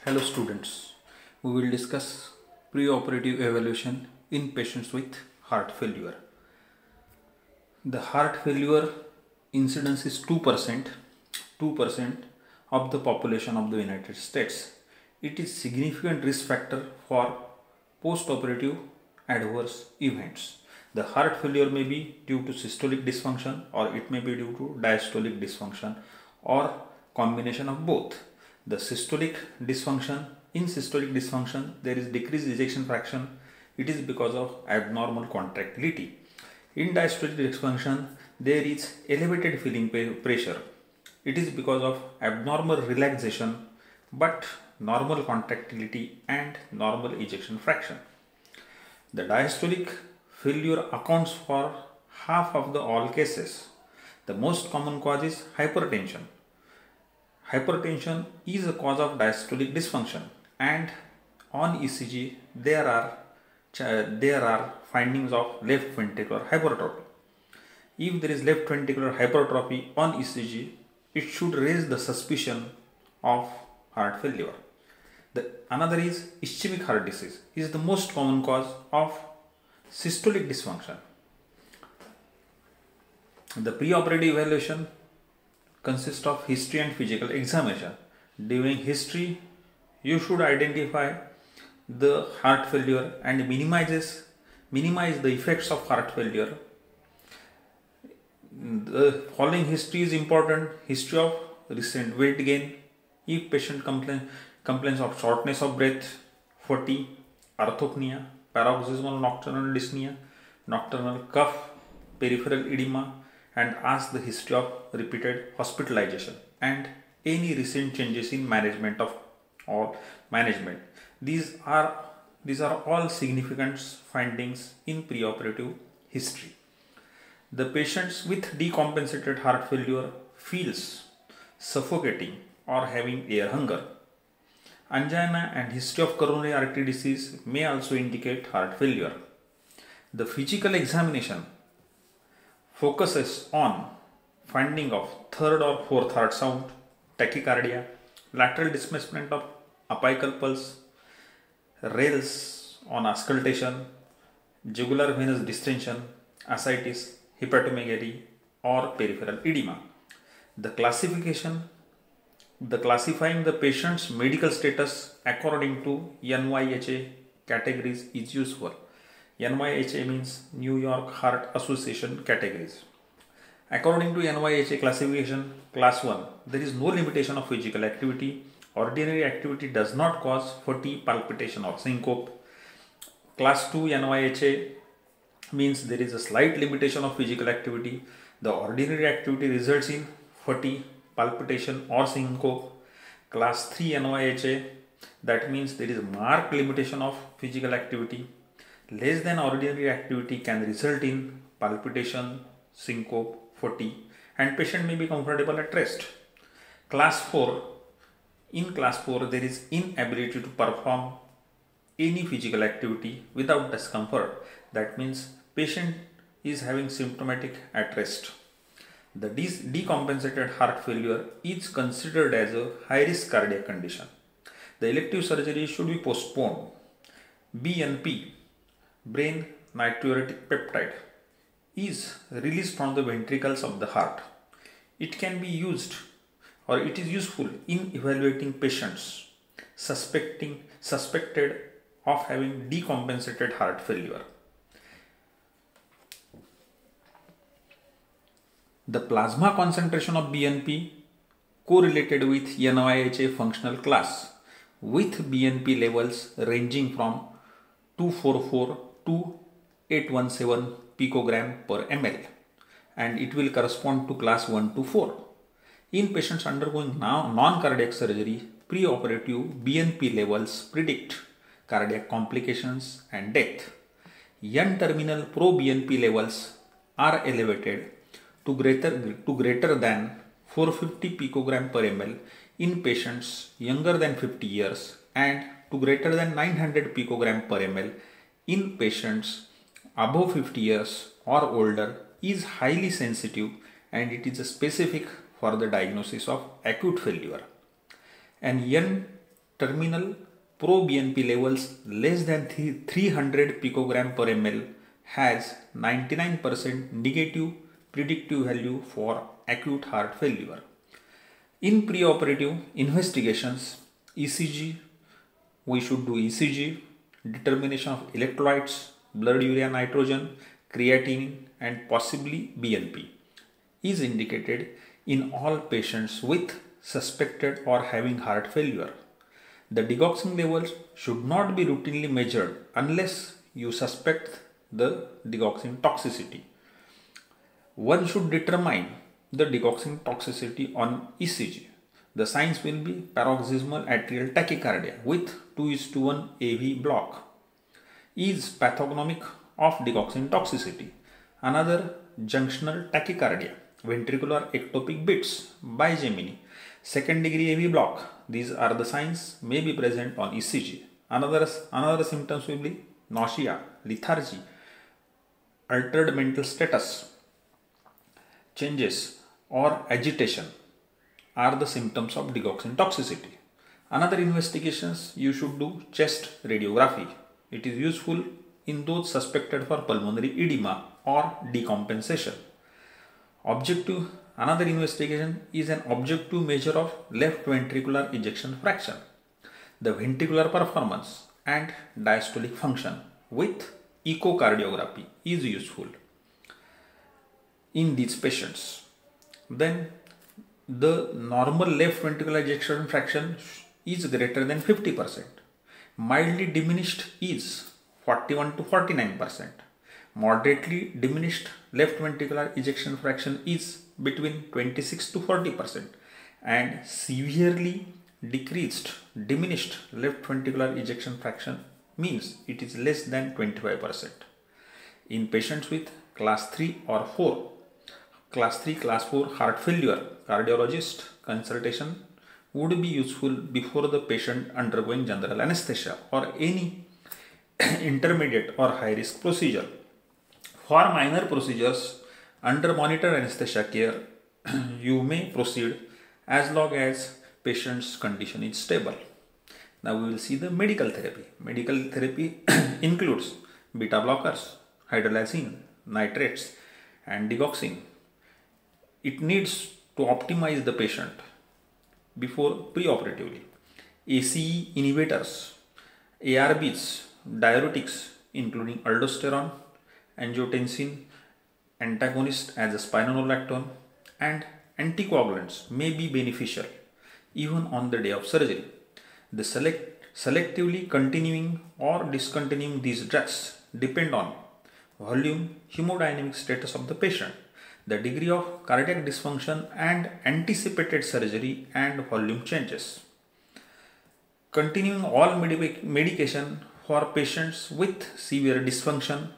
Hello students, we will discuss preoperative evaluation in patients with heart failure. The heart failure incidence is 2% of the population of the United States. It is significant risk factor for postoperative adverse events. The heart failure may be due to systolic dysfunction or it may be due to diastolic dysfunction or combination of both. The systolic dysfunction, in systolic dysfunction there is decreased ejection fraction. It is because of abnormal contractility. In diastolic dysfunction there is elevated filling pressure. It is because of abnormal relaxation but normal contractility and normal ejection fraction. The diastolic failure accounts for half of the all cases. The most common cause is hypertension. Hypertension is a cause of diastolic dysfunction, and on ECG there are findings of left ventricular hypertrophy. If there is left ventricular hypertrophy on ECG, it should raise the suspicion of heart failure. Another is ischemic heart disease. It is the most common cause of systolic dysfunction. The preoperative evaluation consists of history and physical examination. During history, you should identify the heart failure and minimize the effects of heart failure. The following history is important: history of recent weight gain, if patient complains of shortness of breath, fatigue, orthopnea, paroxysmal nocturnal dyspnea, nocturnal cough, peripheral edema, and ask the history of repeated hospitalization and any recent changes in management. These are all significant findings in preoperative history. The patients with decompensated heart failure feels suffocating or having air hunger. Angina and history of coronary artery disease may also indicate heart failure. The physical examination focuses on finding of third or fourth heart sound, tachycardia, lateral displacement of apical pulse, rails on auscultation, jugular venous distension, ascites, hepatomegaly, or peripheral edema. The classifying the patient's medical status according to NYHA categories is useful. NYHA means New York Heart Association categories. According to NYHA classification, class 1, there is no limitation of physical activity. Ordinary activity does not cause fatigue, palpitation or syncope. Class 2 NYHA means there is a slight limitation of physical activity. The ordinary activity results in fatigue, palpitation or syncope. Class 3 NYHA, that means there is a marked limitation of physical activity. Less than ordinary activity can result in palpitation, syncope, fatigue, and patient may be comfortable at rest. Class 4, in class 4 there is inability to perform any physical activity without discomfort. That means patient is having symptomatic at rest. The decompensated heart failure is considered as a high risk cardiac condition. The elective surgery should be postponed. BNP, brain natriuretic peptide, is released from the ventricles of the heart. It can be used or it is useful in evaluating patients suspected of having decompensated heart failure. The plasma concentration of BNP correlated with NYHA functional class, with BNP levels ranging from 244 to 817 picogram per ml, and it will correspond to class 1 to 4. In patients undergoing non-cardiac surgery, preoperative BNP levels predict cardiac complications and death. N-terminal pro-BNP levels are elevated to greater than 450 picogram per ml in patients younger than 50 years and to greater than 900 picogram per ml in patients above 50 years or older, is highly sensitive and it is specific for the diagnosis of acute failure. An terminal pro-BNP levels less than 300 picogram per ml has 99% negative predictive value for acute heart failure. In preoperative investigations, ECG, we should do ECG, determination of electrolytes, blood urea nitrogen, creatinine and possibly BNP is indicated in all patients with suspected or having heart failure. The digoxin levels should not be routinely measured unless you suspect the digoxin toxicity. One should determine the digoxin toxicity on ECG. The signs will be paroxysmal atrial tachycardia with 2:1 AV block is pathognomic of digoxin toxicity. Another junctional tachycardia, ventricular ectopic beats by Gemini, second degree AV block. These are the signs may be present on ECG. Another symptoms will be nausea, lethargy, altered mental status changes or agitation are the symptoms of digoxin toxicity. Another investigations you should do chest radiography. It is useful in those suspected for pulmonary edema or decompensation. Another investigation is an objective measure of left ventricular ejection fraction, the ventricular performance and diastolic function with echocardiography is useful in these patients. Then the normal left ventricular ejection fraction is greater than 50%. Mildly diminished is 41 to 49%. Moderately diminished left ventricular ejection fraction is between 26 to 40%, and severely diminished left ventricular ejection fraction means it is less than 25%. In patients with class 3 or 4, class 3, class 4 heart failure, cardiologist consultation would be useful before the patient undergoing general anesthesia or any intermediate or high risk procedure. For minor procedures under monitor anesthesia care, you may proceed as long as patient's condition is stable. Now we will see the medical therapy. Medical therapy includes beta blockers, hydrolysine, nitrates and digoxin. It needs to optimize the patient before preoperatively. ACE inhibitors, ARBs, diuretics including aldosterone, angiotensin antagonist as a spironolactone and anticoagulants may be beneficial even on the day of surgery. The selectively continuing or discontinuing these drugs depend on volume, hemodynamic status of the patient, the degree of cardiac dysfunction and anticipated surgery and volume changes. Continuing all medication for patients with severe dysfunction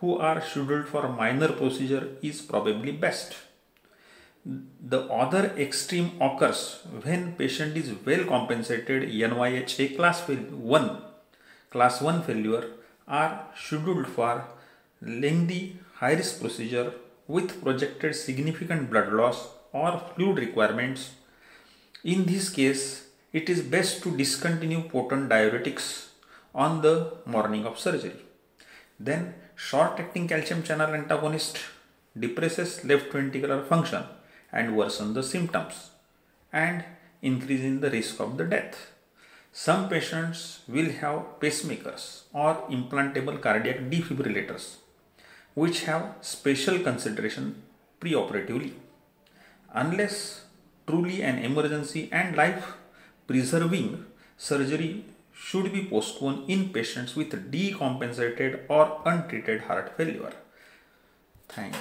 who are scheduled for minor procedure is probably best. The other extreme occurs when patient is well compensated NYHA class 1 failure are scheduled for lengthy high risk procedure with projected significant blood loss or fluid requirements. In this case, it is best to discontinue potent diuretics on the morning of surgery. Then short-acting calcium channel antagonist depresses left ventricular function and worsen the symptoms and increasing the risk of the death. Some patients will have pacemakers or implantable cardiac defibrillators which have special consideration preoperatively. Unless truly an emergency and life-preserving surgery should be postponed in patients with decompensated or untreated heart failure. Thanks.